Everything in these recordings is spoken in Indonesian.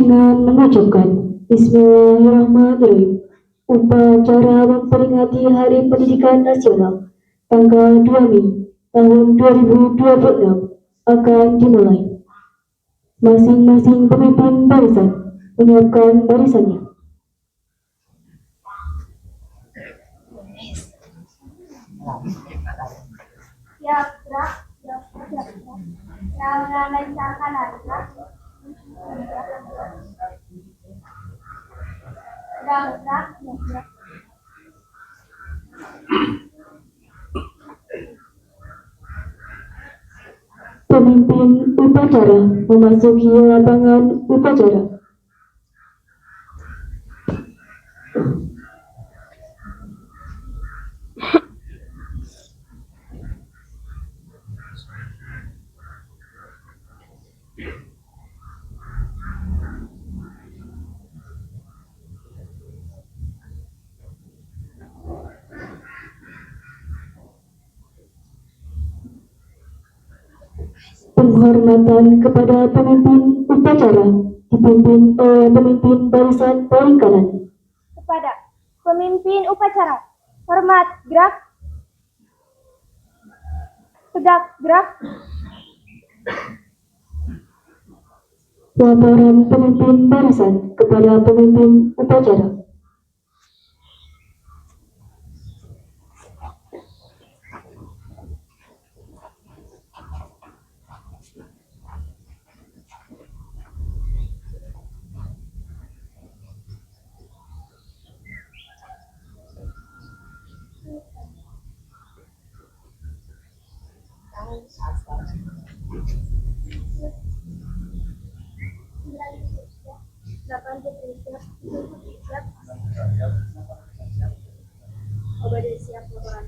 dengan mengucapkan Bismillahirrahmanirrahim. Upacara memperingati Hari Pendidikan Nasional tanggal 2 Mei tahun 2026 akan dimulai. Masing-masing pemimpin barisan menyiapkan barisannya. Ya, gerak, yang melancarkan harga, gerak. Pemimpin upacara memasuki lapangan upacara. Penghormatan kepada pemimpin upacara dipimpin oleh pemimpin barisan paling kanan. Kepada pemimpin upacara, hormat, gerak, tegak, gerak. Laporan pemimpin barisan kepada pemimpin upacara. Siap laporan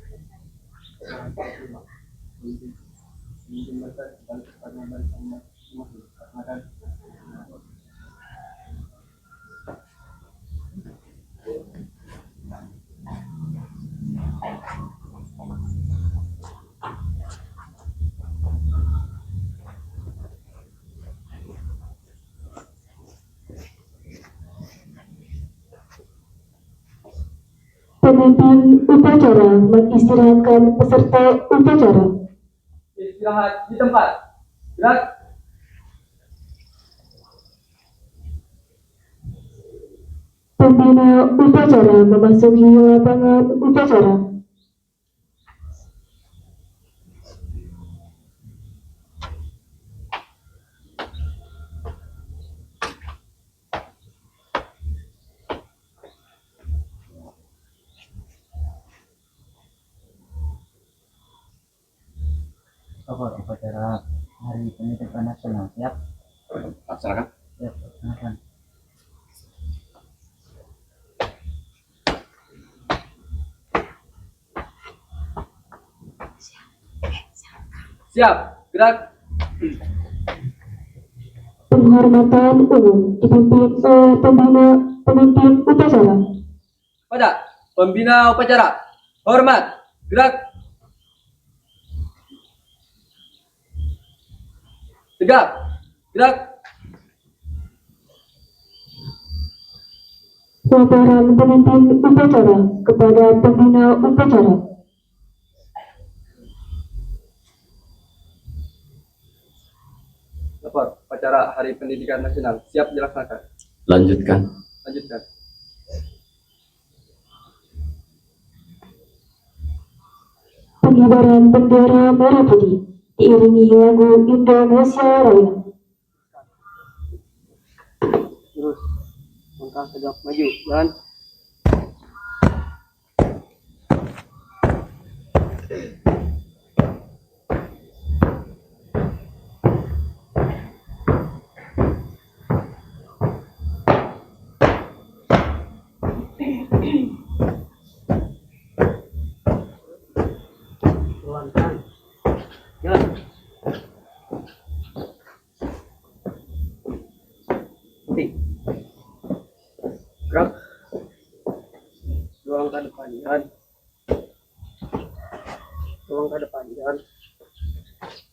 Pemimpin upacara mengistirahatkan peserta upacara. Istirahat di tempat. Gerak. Pembina upacara memasuki lapangan upacara. Upacara Hari Pendidikan Nasional siap? Laksanakan. Siap, laksanakan. Siap, gerak. Penghormatan umum dipimpin oleh pemimpin upacara. Pada pembina upacara, hormat, gerak. Tegak, gerak. Laporan pemimpin upacara kepada pembina upacara. Lapor upacara Hari Pendidikan Nasional siap dilaksanakan. Lanjutkan. Pengibaran bendera merah putih diiringi lagu Indonesia Raya. Terus langkah tegak maju dan jalan. Gerak. Doang ke depan, jalan. Doang ke depan, jalan.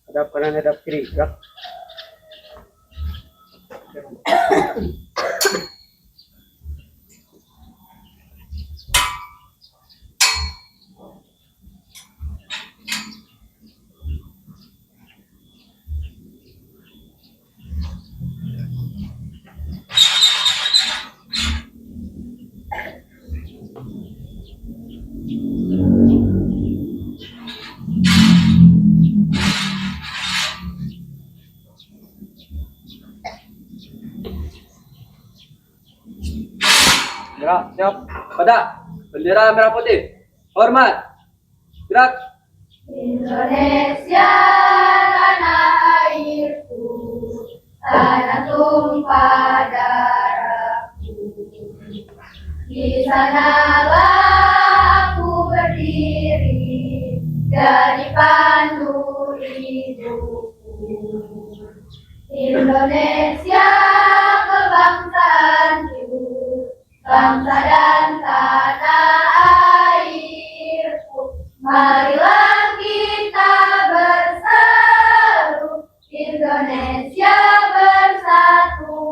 Hadap kanan, hadap kiri, gerak. Gerak, siap. Pada. Bendera merah putih. Hormat. Gerak. Indonesia tanah airku, tanah tumpah darahku. Di sanalah aku berdiri, jadi pandu hidupku. Indonesia kebangsaanku, bangsa dan tanah airku. Marilah kita bersatu, Indonesia bersatu.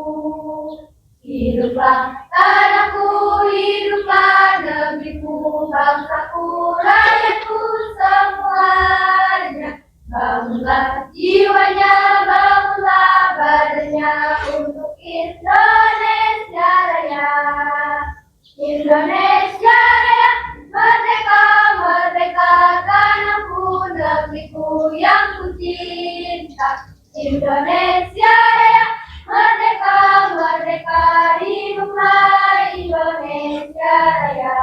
Hiduplah tanahku, hiduplah negeriku, bangsaku, rakyatku semuanya. Bangunlah jiwanya, bangunlah badannya untuk Indonesia Raya. Indonesia Raya, merdeka, merdeka, tanahku, negeriku yang ku cinta. Indonesia Raya, merdeka, merdeka, hiduplah Indonesia Raya.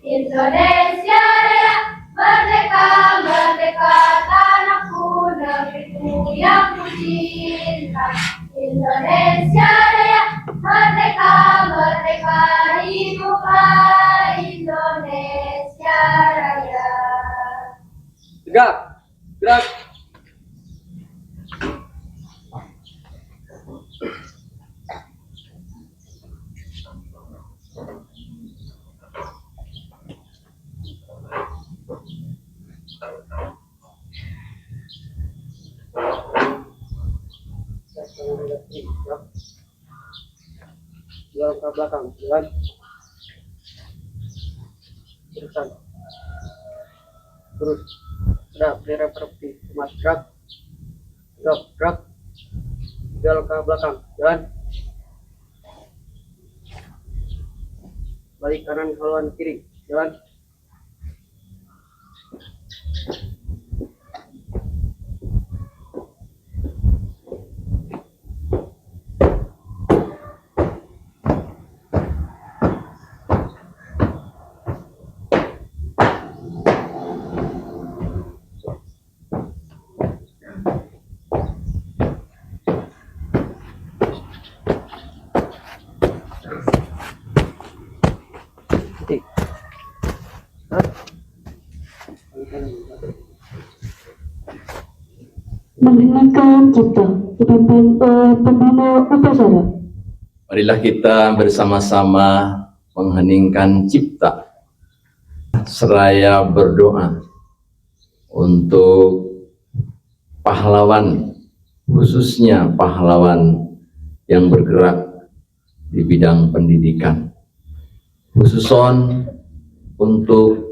Indonesia Raya, merdeka, merdeka, tanahku, negeriku yang ku cinta. Indonesia Raya, merdeka, merdeka, hiduplah Indonesia Raya. Tegak. Gerak. Jalan ke belakang, jalan. Terusan. Terus. Sudah, bendera perpti. Mas, gerak. Gerak, gerak. Jalan ke belakang, jalan. Balik kanan, haluan kiri, jalan. Mendengarkan cipta dipimpin oleh pembina upacara. Marilah kita bersama-sama mengheningkan cipta seraya berdoa untuk pahlawan, khususnya pahlawan yang bergerak di bidang pendidikan, khususon untuk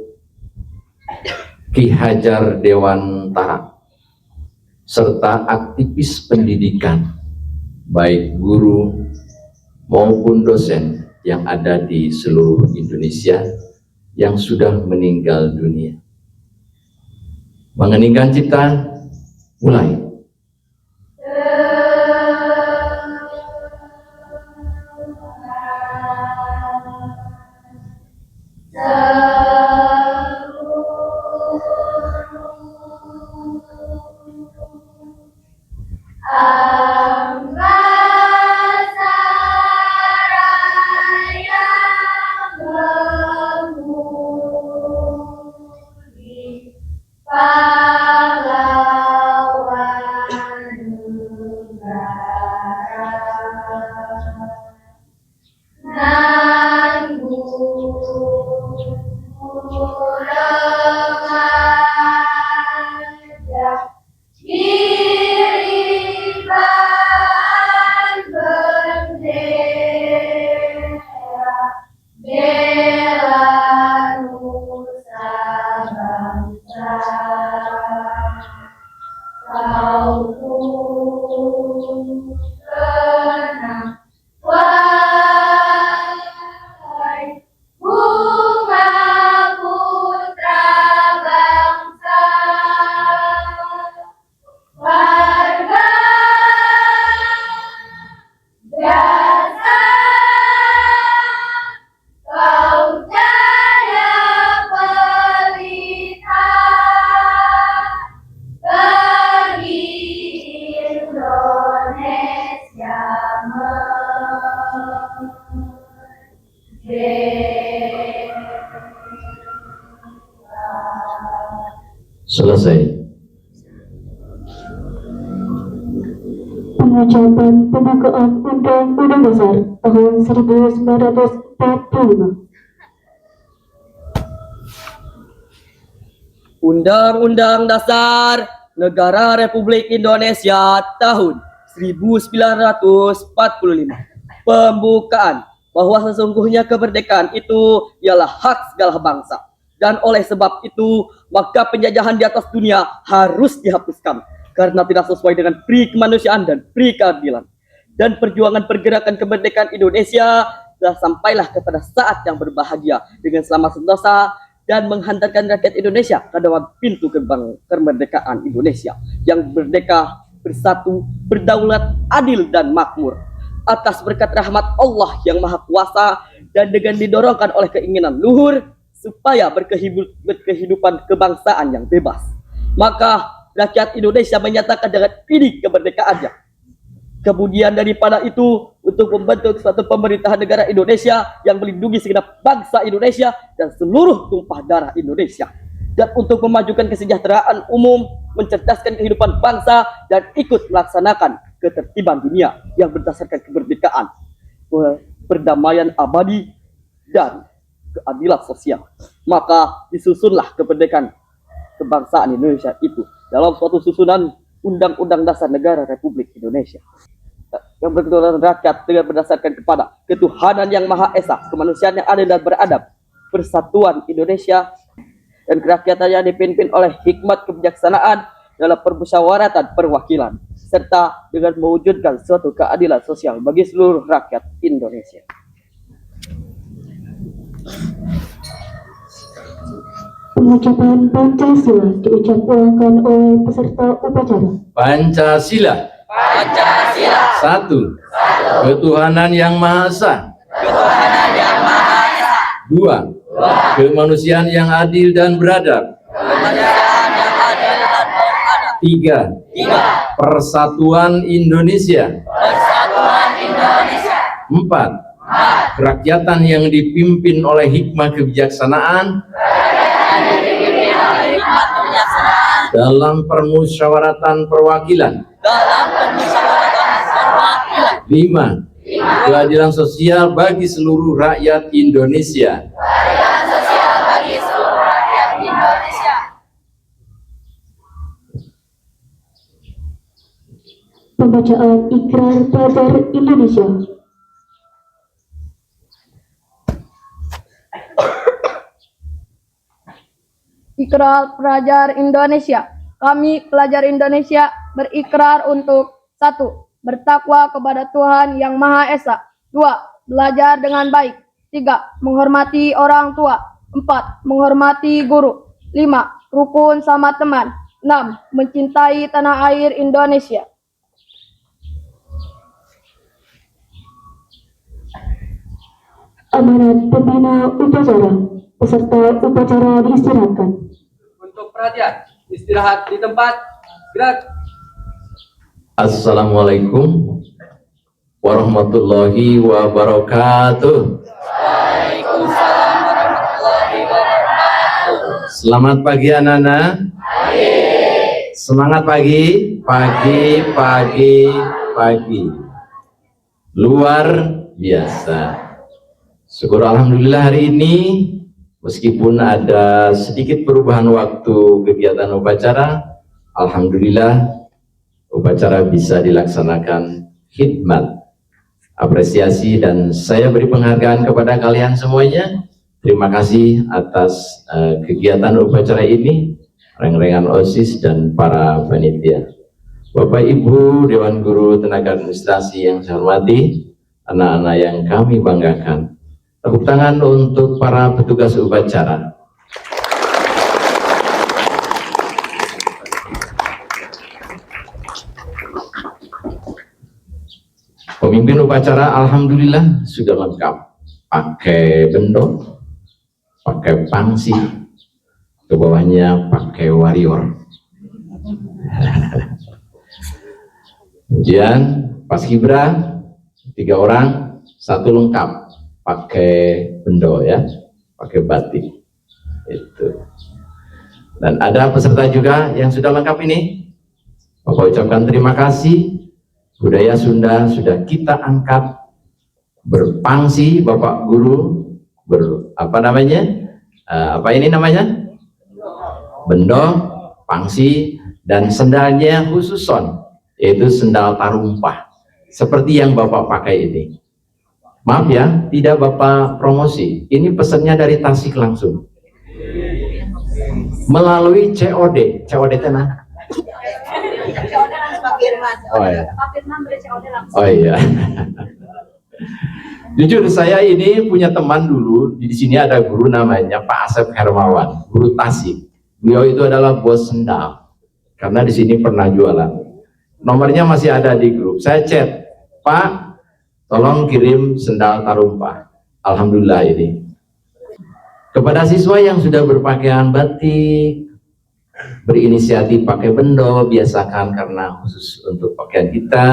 Ki Hajar Dewantara serta aktivis pendidikan, baik guru maupun dosen yang ada di seluruh Indonesia yang sudah meninggal dunia. Mengheningkan cipta, mulai. Selesai. Pengucapan pembukaan Undang-Undang Dasar tahun 1945. Undang-Undang Dasar Negara Republik Indonesia tahun 1945. Pembukaan bahwa sesungguhnya kemerdekaan itu ialah hak segala bangsa. Dan oleh sebab itu, maka penjajahan di atas dunia harus dihapuskan karena tidak sesuai dengan pri kemanusiaan dan pri keadilan. Dan perjuangan pergerakan kemerdekaan Indonesia telah sampailah kepada saat yang berbahagia dengan selamat sentosa dan menghantarkan rakyat Indonesia ke dalam pintu gerbang kemerdekaan Indonesia yang merdeka, bersatu, berdaulat, adil dan makmur atas berkat rahmat Allah yang Maha Kuasa dan dengan didorongkan oleh keinginan luhur supaya berkehidupan kebangsaan yang bebas. Maka rakyat Indonesia menyatakan dengan ini kemerdekaannya. Kemudian daripada itu, untuk membentuk suatu pemerintahan negara Indonesia yang melindungi segenap bangsa Indonesia dan seluruh tumpah darah Indonesia. Dan untuk memajukan kesejahteraan umum, mencerdaskan kehidupan bangsa, dan ikut melaksanakan ketertiban dunia yang berdasarkan kemerdekaan, perdamaian abadi, dan keadilan sosial. Maka disusunlah kemerdekaan kebangsaan Indonesia itu dalam suatu susunan Undang-Undang Dasar Negara Republik Indonesia yang berketuhanan rakyat dengan berdasarkan kepada ketuhanan yang Maha Esa, kemanusiaan yang adil dan beradab, persatuan Indonesia, dan kerakyatannya dipimpin oleh hikmat kebijaksanaan dalam permusyawaratan perwakilan, serta dengan mewujudkan suatu keadilan sosial bagi seluruh rakyat Indonesia. Pengucapan Pancasila diucap ulangkan oleh peserta upacara. Pancasila. Pancasila. 1. Ketuhanan yang Maha Esa. Ketuhanan yang Maha Esa. 2. Kemanusiaan yang adil dan beradab. Kemanusiaan yang adil dan beradab. 3. Persatuan Indonesia. Persatuan Indonesia. 4. Kerakyatan yang dipimpin oleh hikmah kebijaksanaan dalam permusyawaratan perwakilan. 5. Keadilan sosial bagi seluruh rakyat Indonesia. Pembacaan Ikrar Pelajar Indonesia. Ikrar Pelajar Indonesia. Kami, pelajar Indonesia, berikrar untuk 1. Bertakwa kepada Tuhan Yang Maha Esa. 2. Belajar dengan baik. 3. Menghormati orang tua. 4. Menghormati guru. 5. Rukun sama teman. 6. Mencintai tanah air Indonesia. Amanat pembina upacara. Peserta upacara diistirahatkan. Untuk perhatian, istirahat di tempat. Gerak. Assalamualaikum warahmatullahi wabarakatuh. Waalaikumsalam warahmatullahi wabarakatuh. Selamat pagi anak-anak. Semangat pagi. Pagi. Luar biasa. Syukur alhamdulillah hari ini meskipun ada sedikit perubahan waktu kegiatan upacara, alhamdulillah upacara bisa dilaksanakan khidmat, apresiasi, dan saya beri penghargaan kepada kalian semuanya. Terima kasih atas kegiatan upacara ini, reng-rengan OSIS dan para panitia. Bapak Ibu Dewan Guru Tenaga Administrasi yang saya hormati, anak-anak yang kami banggakan, tepuk tangan untuk para petugas upacara. Pemimpin upacara alhamdulillah sudah lengkap, pakai bendok, pakai pangsi, ke bawahnya pakai warrior. Kemudian paskibra 3 orang, satu lengkap, pakai bendo ya, pakai batik itu. Dan ada peserta juga yang sudah lengkap ini. Bapak ucapkan terima kasih. Budaya Sunda sudah kita angkat berpangsi, Bapak Guru apa ini namanya? Bendo, pangsi, dan sendalnya khusus son, yaitu sendal tarumpah seperti yang Bapak pakai ini. Maaf ya, tidak Bapak promosi, ini pesannya dari Tasik langsung melalui COD tenang. Oh iya. Oh iya. Jujur saya ini punya teman dulu di sini, ada guru namanya Pak Asep Hermawan, guru Tasik. Beliau itu adalah bos sendal karena di sini pernah jualan. Nomornya masih ada di grup. Saya chat, Pak, tolong kirim sendal tarumpah. Alhamdulillah ini. Kepada siswa yang sudah berpakaian batik, berinisiatif pakai bendo, biasakan karena khusus untuk pakaian kita,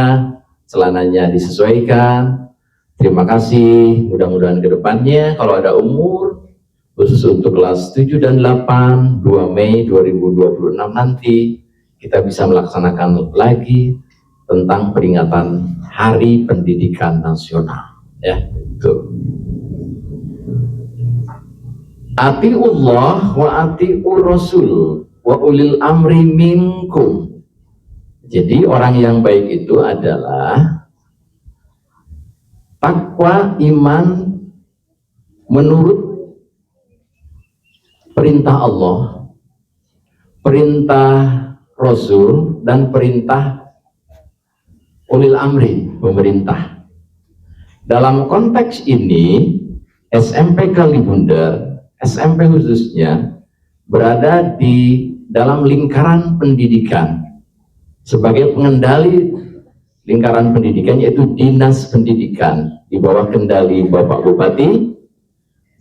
celananya disesuaikan. Terima kasih, mudah-mudahan kedepannya kalau ada umur khusus untuk kelas 7 dan 8 2 Mei 2026 nanti kita bisa melaksanakan lagi tentang peringatan Hari Pendidikan Nasional ya. Itu atiullah wa atiur rasul wa ulil amri minkum. Jadi orang yang baik itu adalah takwa iman menurut perintah Allah, perintah Rasul, dan perintah ulil amri, pemerintah. Dalam konteks ini, SMP Kalibunder, SMP khususnya, berada di dalam lingkaran pendidikan sebagai pengendali lingkaran pendidikan, yaitu Dinas Pendidikan di bawah kendali Bapak Bupati.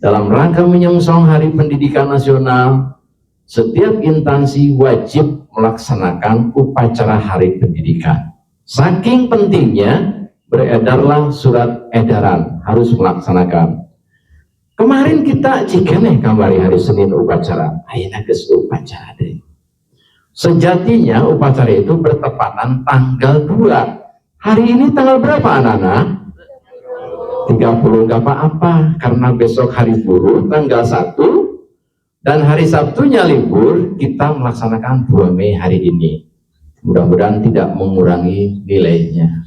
Dalam rangka menyongsong Hari Pendidikan Nasional, setiap instansi wajib melaksanakan upacara Hari Pendidikan. Saking pentingnya, beredarlah surat edaran harus melaksanakan. Kemarin kita cikene kamari hari Senin upacara, ayeuna geus upacara deh. Sejatinya upacara itu bertepatan tanggal 2. Hari ini tanggal berapa anak-anak? 30, nggak apa-apa karena besok hari buruh tanggal 1 dan hari Sabtunya libur, kita melaksanakan 2 Mei hari ini. Mudah-mudahan tidak mengurangi nilainya.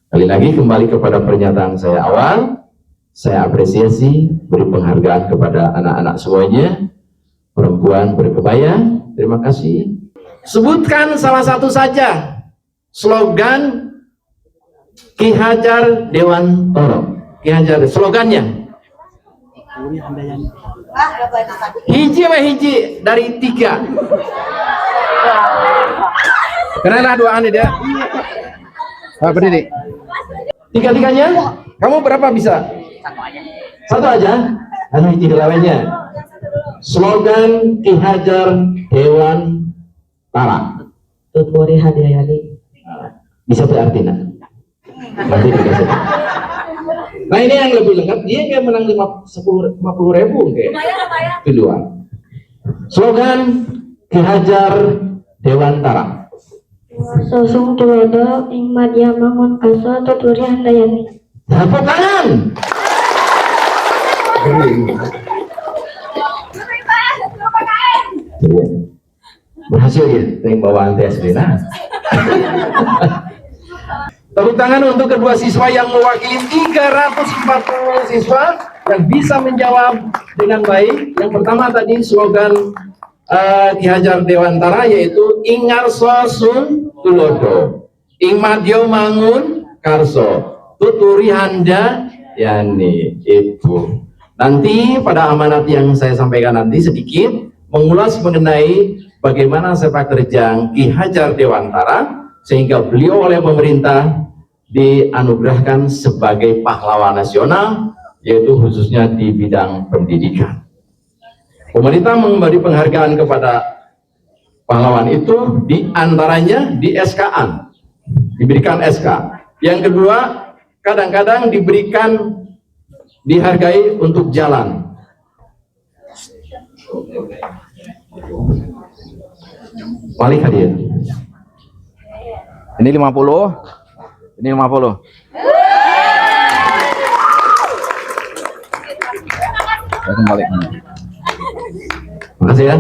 Kali lagi kembali kepada pernyataan saya awal, saya apresiasi, beri penghargaan kepada anak-anak semuanya, perempuan berkebaya, terima kasih. Sebutkan salah satu saja slogan Ki Hajar Dewantara. Ki Hajar, slogannya hiji dari 3. Karena doaan ini dia. Berdiri. 3-3-nya? Kamu berapa bisa? Satu aja. Anu hiji lawannya. Slogan Ki Hajar Dewantara. Tuturi hadiayani. Bisa berarti nak. Berarti dikasih. Nah ini yang lebih lengkap, dia kayak menang 50.000 kayak. Kedua, slogan Ki Hajar Dewantara. Sosung tuwado ing madya mangun kaso tuturi handayani. Tepuk tangan. Berhasil ya, yang bawaan tes Dina. Tepuk tangan untuk kedua siswa yang mewakili 340 siswa yang bisa menjawab dengan baik. Yang pertama tadi slogan Ki Hajar Dewantara yaitu Ingarso Sun Tulodo, Ing Madyo Mangun Karso, Tuturi Handa Yani itu. Nanti pada amanat yang saya sampaikan nanti sedikit mengulas mengenai bagaimana sepak terjang Ki Hajar Dewantara sehingga beliau oleh pemerintah dianugerahkan sebagai pahlawan nasional, yaitu khususnya di bidang pendidikan. Pemerintah memberi penghargaan kepada pahlawan itu diantaranya di SK-an, diberikan SK. Yang kedua, kadang-kadang diberikan, dihargai untuk jalan. Malik hadir. Ini 50. Ini 50. Saya kembali. Makasih ya.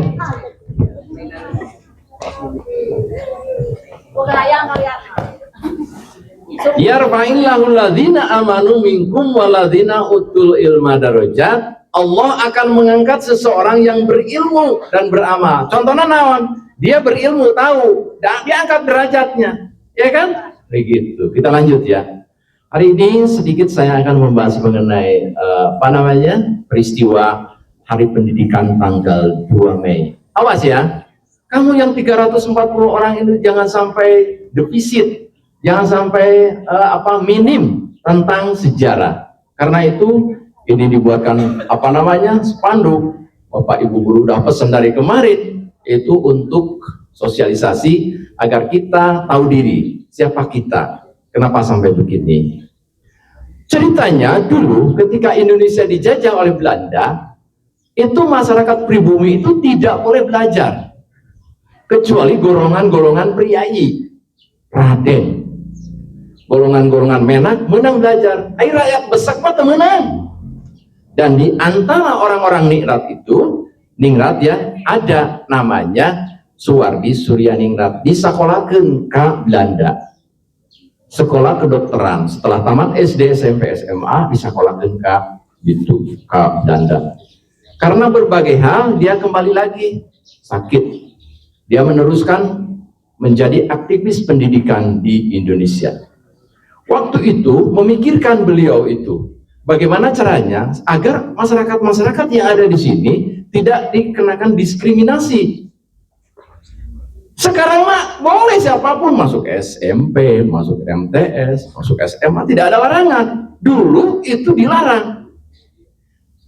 Yarfa'illahu alladzina amanu minkum waladzina utul ilma darajat. Allah akan mengangkat seseorang yang berilmu dan beramal. Contohnya naon? Dia berilmu tahu dan diangkat derajatnya, ya kan? Begitu. Kita lanjut ya. Hari ini sedikit saya akan membahas mengenai peristiwa Hari Pendidikan tanggal 2 Mei. Awas ya, kamu yang 340 orang ini jangan sampai defisit, jangan sampai minim tentang sejarah. Karena itu ini dibuatkan spanduk. Bapak Ibu guru udah pesan dari kemarin itu untuk sosialisasi agar kita tahu diri siapa kita, kenapa sampai begini. Ceritanya dulu ketika Indonesia dijajah oleh Belanda, itu masyarakat pribumi itu tidak boleh belajar kecuali golongan-golongan priai, Raden, golongan-golongan menak menang belajar. Ayo rakyat besak mah menang. Dan di antara orang-orang ningrat ya, ada namanya Suwardi Suryaningrat, disekolahkeun ka Belanda. Sekolah kedokteran, setelah tamat SD, SMP, SMA disekolahkeun ka Belanda. Karena berbagai hal dia kembali lagi sakit. Dia meneruskan menjadi aktivis pendidikan di Indonesia. Waktu itu memikirkan beliau itu bagaimana caranya agar masyarakat yang ada di sini tidak dikenakan diskriminasi. Sekarang mah boleh siapapun masuk SMP, masuk MTS, masuk SMA, tidak ada larangan. Dulu itu dilarang.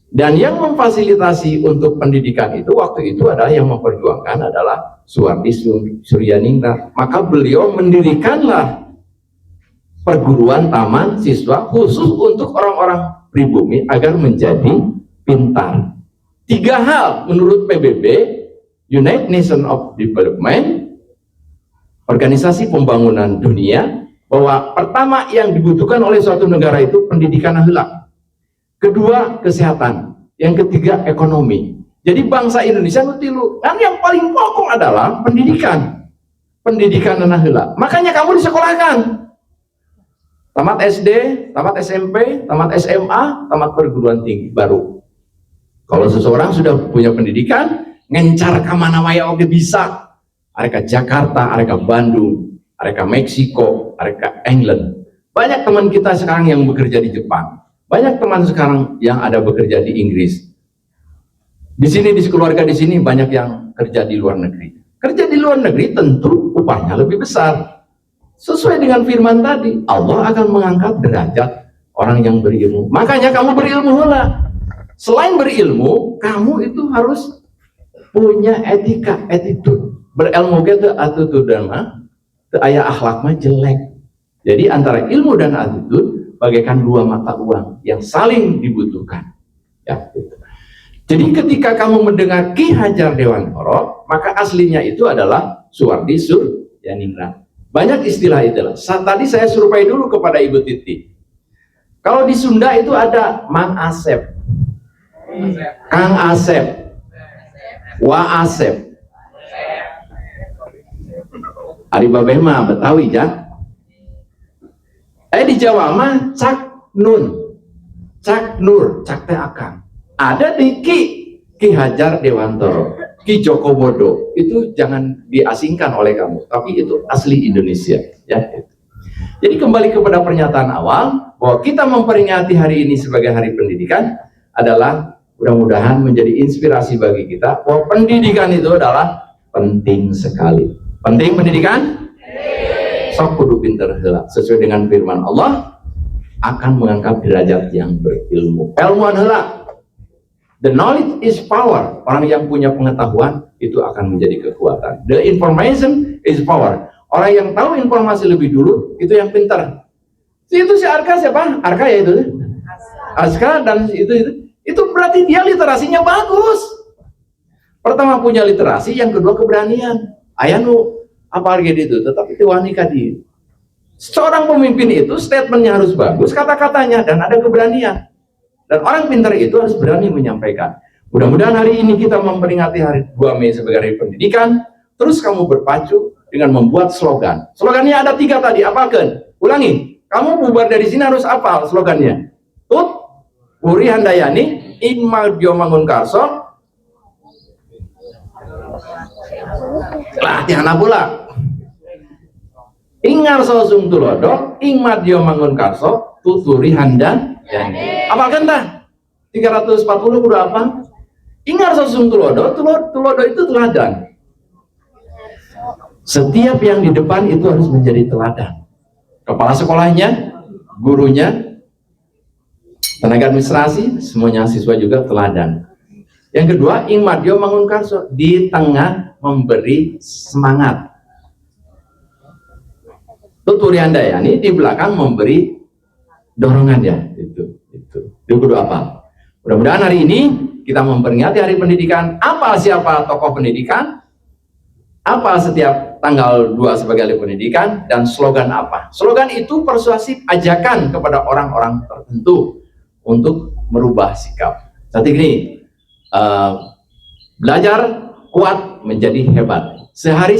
Dan yang memfasilitasi untuk pendidikan itu waktu itu adalah yang memperjuangkan adalah Suwardi Suryaningrat. Maka beliau mendirikanlah perguruan taman siswa khusus untuk orang-orang pribumi agar menjadi pintar. 3 hal menurut PBB, United Nations of Development, Organisasi Pembangunan Dunia, bahwa pertama yang dibutuhkan oleh suatu negara itu pendidikan heula. Kedua, kesehatan. Yang ketiga, ekonomi. Jadi bangsa Indonesia nutilu. Dan yang paling pokok adalah pendidikan. Pendidikan heula. Makanya kamu disekolahkan. Tamat SD, tamat SMP, tamat SMA, tamat perguruan tinggi baru. Kalau seseorang sudah punya pendidikan, ngencar ke mana wae oge bisa. Areka Jakarta, areka Bandung, areka Meksiko, areka England. Banyak teman kita sekarang yang bekerja di Jepang. Banyak teman sekarang yang ada bekerja di Inggris. Di sini, di keluarga di sini banyak yang kerja di luar negeri. Kerja di luar negeri tentu upahnya lebih besar. Sesuai dengan firman tadi, Allah akan mengangkat derajat orang yang berilmu. Makanya kamu berilmu lah. Selain berilmu, kamu itu harus punya etika, attitude. Berilmu itu attitude dan aya akhlak mah jelek. Jadi antara ilmu dan attitude bagaikan 2 mata uang yang saling dibutuhkan. Ya, gitu. Jadi ketika kamu mendengar Ki Hajar Dewantara, maka aslinya itu adalah Suwardi Suryaningrat. Banyak istilah itulah. Tadi saya survei dulu kepada Ibu Titi. Kalau di Sunda itu ada Mang Asep, Kang Asep, Wa Asep. Ari babeh mah Betawi ya. Di Jawa mah Cak Nun, Cak Nur, Cak teh akang. Ada di Ki Hajar Dewantara, Ki Joko Bodo. Itu jangan diasingkan oleh kamu, tapi itu asli Indonesia ya. Jadi kembali kepada pernyataan awal bahwa kita memperingati hari ini sebagai Hari Pendidikan adalah mudah-mudahan menjadi inspirasi bagi kita bahwa pendidikan itu adalah penting sekali. Penting pendidikan? Sok kudu pinter heula. Sesuai dengan firman Allah akan mengangkat derajat yang berilmu. Ilmuan heula. The knowledge is power. Orang yang punya pengetahuan itu akan menjadi kekuatan. The information is power. Orang yang tahu informasi lebih dulu itu yang pintar. Itu si Arka siapa? Arka ya itu. Aska dan itu berarti dia literasinya bagus. Pertama punya literasi, yang kedua keberanian. Ayah nu apa lagi itu, tetapi itu wanita di. Seorang pemimpin itu statementnya harus bagus, kata-katanya, dan ada keberanian. Dan orang pintar itu harus berani menyampaikan. Mudah-mudahan hari ini kita memperingati hari 2 Mei sebagai hari pendidikan. Terus kamu berpacu dengan membuat slogan. Slogannya ada 3 tadi, apalkan? Ulangi, kamu bubar dari sini harus apal slogannya. Tut, Puri Handayani, Ingmadyo Mangunkarso, latihan pula. Ingarso Sung Tulodo, Ingmadyo Mangunkarso, Tuturi Handayani. Apalkan dah? 340 udah apa? Ingarso Sung Tulodo, Tulodo itu teladan. Setiap yang di depan itu harus menjadi teladan. Kepala sekolahnya, gurunya, tenaga administrasi, semuanya siswa juga teladan. Yang kedua, Ingmadyo Mangunkarso, di tengah memberi semangat. Tuturi Handayani di belakang memberi dorongan ya. Itu kedua apa? Mudah-mudahan hari ini kita memperingati hari pendidikan. Apa siapa tokoh pendidikan? Apa setiap tanggal 2 sebagai hari pendidikan, dan slogan apa? Slogan itu persuasif, ajakan kepada orang-orang tertentu untuk merubah sikap. Seperti gini, belajar kuat menjadi hebat. Sehari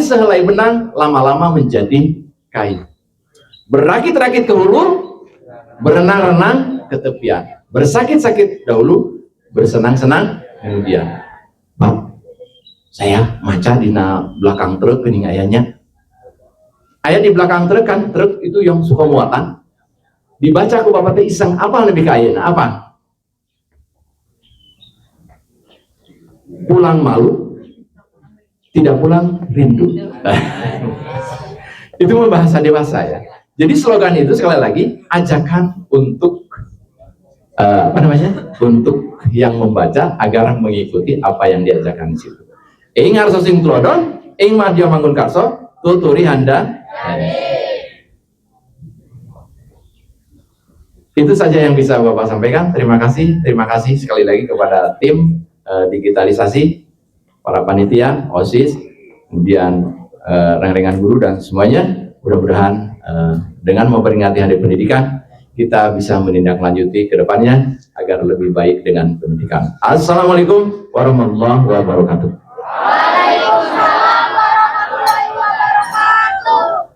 sehelai benang, lama-lama menjadi kain. Berakit-rakit ke hulu, berenang-renang ke tepian. Bersakit-sakit dahulu, bersenang-senang kemudian. Bang, saya maca di belakang truk kening ayahnya. Ayah di belakang truk kan, truk itu yang suka muatan. Dibaca aku bapak teh iseng, apa lebih ke ayahnya? Apa? Pulang malu, tidak pulang rindu. Itu bahasa dewasa ya. Jadi slogan itu sekali lagi ajakan untuk untuk yang membaca agar mengikuti apa yang diajarkan di situ. Ing harso sing tulodon, ing madya mangunkarso, tuturi handa. Itu saja yang bisa Bapak sampaikan. Terima kasih sekali lagi kepada tim digitalisasi, para panitia, OSIS, kemudian reng-rengan guru dan semuanya. Mudah-mudahan dengan memperingati Hari Pendidikan kita bisa menindaklanjuti ke depannya agar lebih baik dengan pendidikan. Assalamualaikum warahmatullahi wabarakatuh. Waalaikumsalam warahmatullahi wabarakatuh.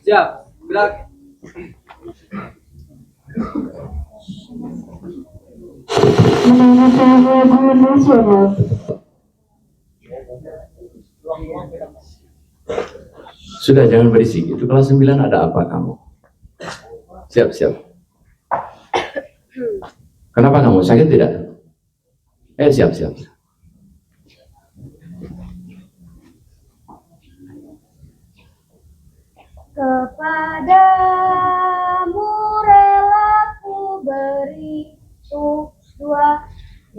Siap, gerak. Menyanyikan lagu nasional. Sudah, jangan berisik. Itu kelas 9 ada apa kamu? Siap. Kenapa kamu? Sakit tidak? Siap. Kepadamu rela ku beri dua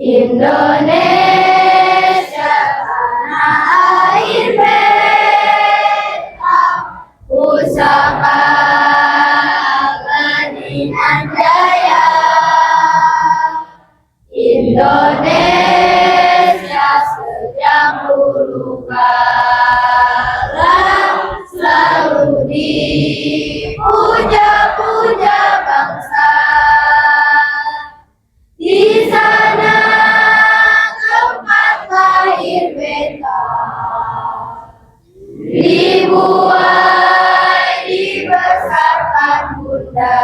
Indonesia tanah air beta, pusaka Kadiman Jaya. Indonesia sejak dulu kala selalu dipuja-puja bangsa. Di sana tempat lahir beta, dibuai dibesarkan bunda,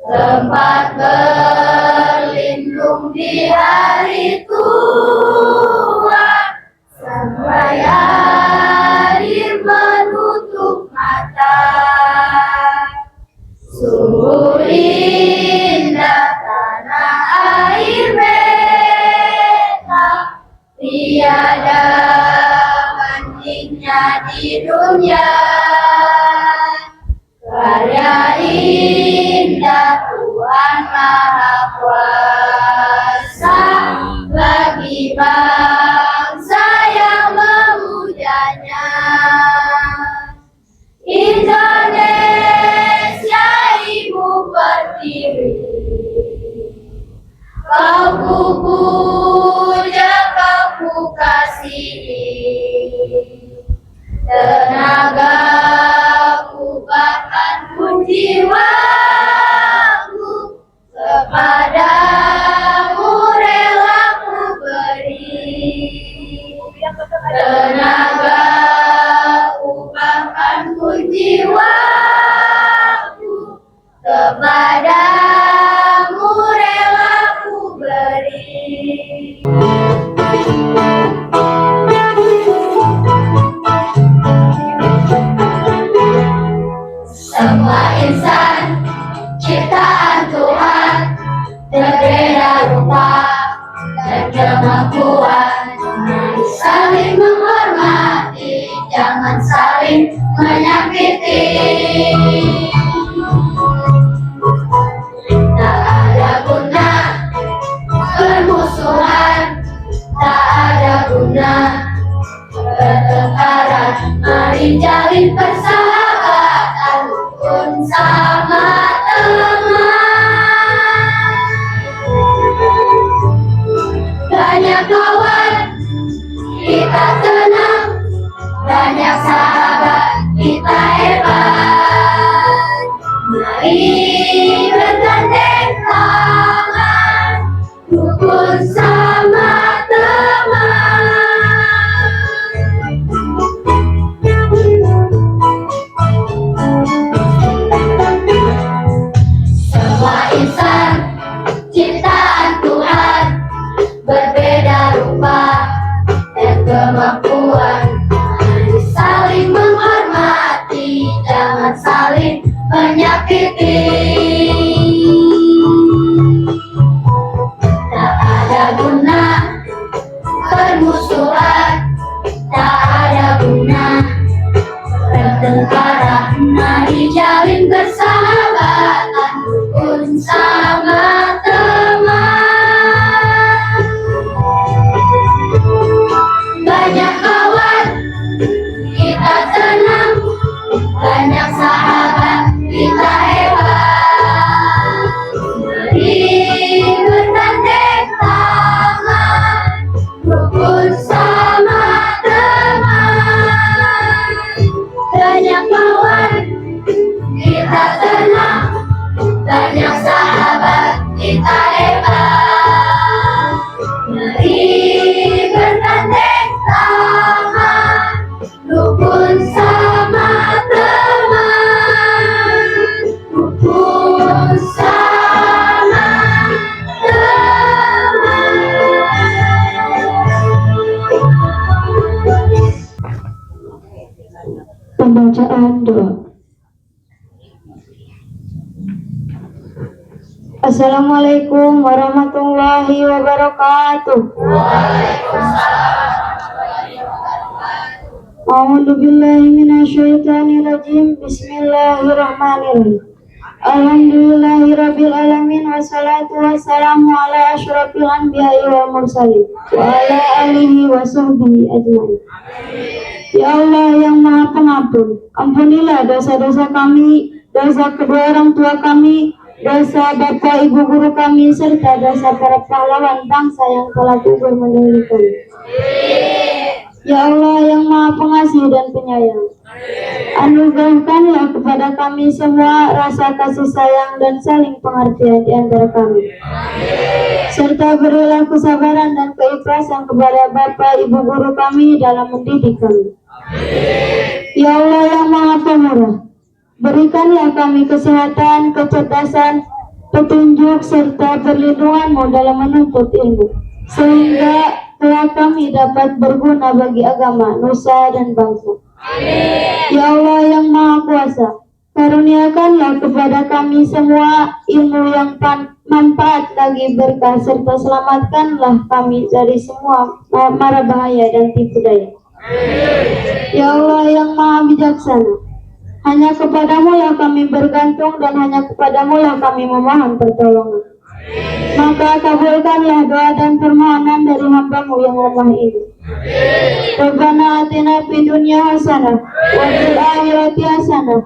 tempat berlindung di hari tua, sampai air menutup mata. Sungguh indah tanah air beta, tiada bandingnya di dunia. Karya indah Tuhan Maha Kuasa, bagi bangsa yang memujanya. puja Kau ku kasihi, tenagaku bahkan pun jiwaku kepadamu rela ku beri. Tenagaku bahkan pun jiwaku kepadamu rela ku beri. Semua insan ciptaan Tuhan berbeda rupa dan kemampuan, saling menghormati, jangan saling menyakiti. Tak ada guna permusuhan, tak ada guna pertengkaran, mari jalin persahabatan rukun sama teman. Banyak kawan kita tenang, banyak sahabat kita hebat. Mari bergandeng tangan, rukun sama teman. Semua insan ciptaan Tuhan berbeda rupa dan kemampuan, saling menghormati, jangan saling menyakiti. Tak ada guna permusuhan, tak ada guna pertengkaran, mari jalin persahabatan rukun sama teman. Banyak kawan kita tenang, banyak sahabat kita hebat. Mari bergandeng tangan, rukun sama teman. Banyak kawan kita tenang, banyak sahabat kita hebat. Mari bergandeng tangan, rukun sama teman, rukun sama teman. Pembacaan doa. Assalamualaikum warahmatullahi wabarakatuh. A'udzu billahi minasyaitonir rajim. Bismillahirrahmanirrahim. Alhamdulillahirabbil alamin, wassalatu wassalamu ala asyrofil anbiya'i wal mursalin wa ala alihi wa sahbihi ajmain. Ya Allah yang Maha Pengampun, ampunilah dosa-dosa kami, dosa kedua orang tua kami, dosa bapak ibu guru kami, serta dosa para pahlawan bangsa yang telah gugur mendahului kami. Ya Allah yang Maha Pengasih dan Penyayang, anugerahkanlah kepada kami semua rasa kasih sayang dan saling pengertian di antara kami, serta berilah kesabaran dan keikhlasan kepada bapak ibu guru kami dalam mendidik kami. Ya Allah yang Maha Pemurah, berikanlah kami kesehatan, kecerdasan, petunjuk, serta perlindungan-Mu dalam menuntut ilmu, sehingga kelak kami dapat berguna bagi agama, nusa, dan bangsa. Ya Allah yang Maha Kuasa, karuniakanlah kepada kami semua ilmu yang manfaat lagi berkah, serta selamatkanlah kami dari semua mara bahaya dan tipu daya. Ya Allah yang Maha Bijaksana, hanya kepadamu lah kami bergantung dan hanya kepadamu lah kami memohon pertolongan. Maka kabulkanlah doa dan permohonan dari hamba-Mu yang lemah ini. Rabbana atina fid dunya hasanah wa fil akhirati hasanah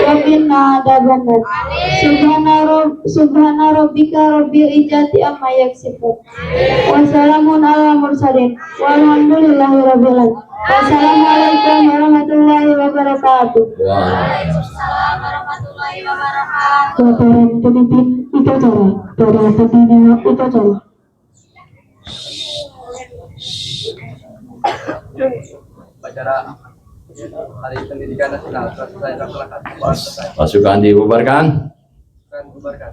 wa qina adzabannar. Subhana rabbika rabbil izzati amma yasifun. Wassalamun ala mursalin walhamdulillahi rabbil alamin. Wassalamualaikum warahmatullahi wabarakatuh. Waalaikumsalam warahmatullahi wabarakatuh. Jabaran pemimpin upacara, para pembina upacara. Upacara Hari Pendidikan Nasional selesai dilaksanakan. Pasukan dibubarkan. Akan bubarkan.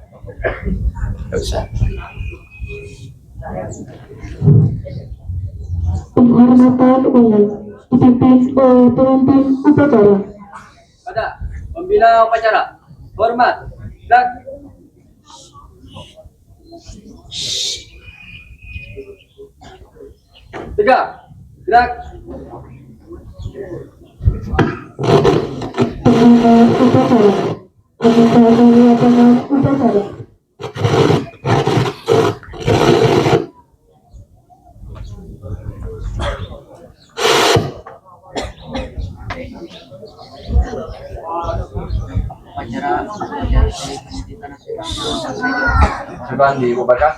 Nggak usah. Penghormatan umum dipimpin pemimpin upacara. Pada pembina upacara, hormat, gerak. Tegak, gerak. Pembina upacara. Pembina lapangan upacara. Pasukan dibubarkan.